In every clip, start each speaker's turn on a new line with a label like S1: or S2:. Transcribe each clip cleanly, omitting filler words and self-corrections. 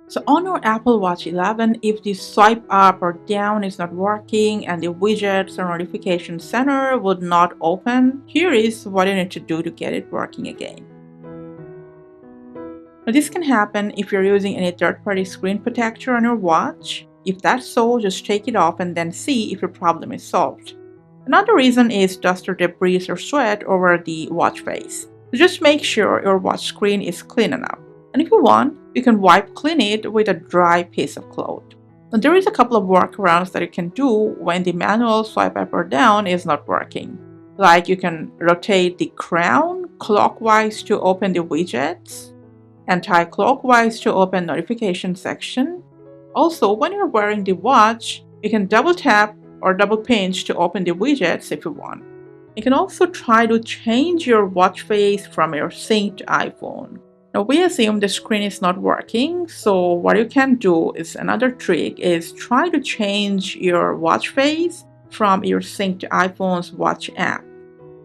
S1: So on your Apple Watch 11, if the swipe up or down is not working and the widgets or notification center would not open, here is what you need to do to get it working again. Now this can happen if you're using any third-party screen protector on your watch. If that's so, just take it off and then see if your problem is solved. Another reason is dust or debris or sweat over the watch face. So just make sure your watch screen is clean enough. And if you want, you can wipe clean it with a dry piece of cloth. Now there is a couple of workarounds that you can do when the manual swipe up or down is not working. Like you can rotate the crown clockwise to open the widgets, anti-clockwise to open notification section. Also, when you're wearing the watch, you can double tap or double pinch to open the widgets if you want. You can also try to change your watch face from your synced iPhone. Now we assume the screen is not working, so what you can do is another trick is try to change your watch face from your synced iPhone's watch app.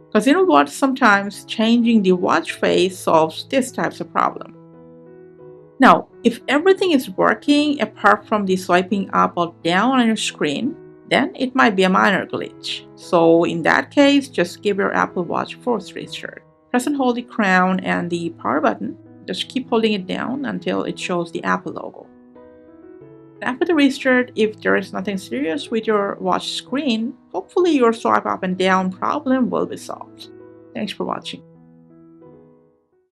S1: Because you know what, sometimes changing the watch face solves this types of problem. Now, if everything is working apart from the swiping up or down on your screen, then it might be a minor glitch. So in that case, just give your Apple Watch force restart. Press and hold the crown and the power button. Just keep holding it down until it shows the Apple logo. After the restart, if there is nothing serious with your watch screen, hopefully your swipe up and down problem will be solved. Thanks for watching.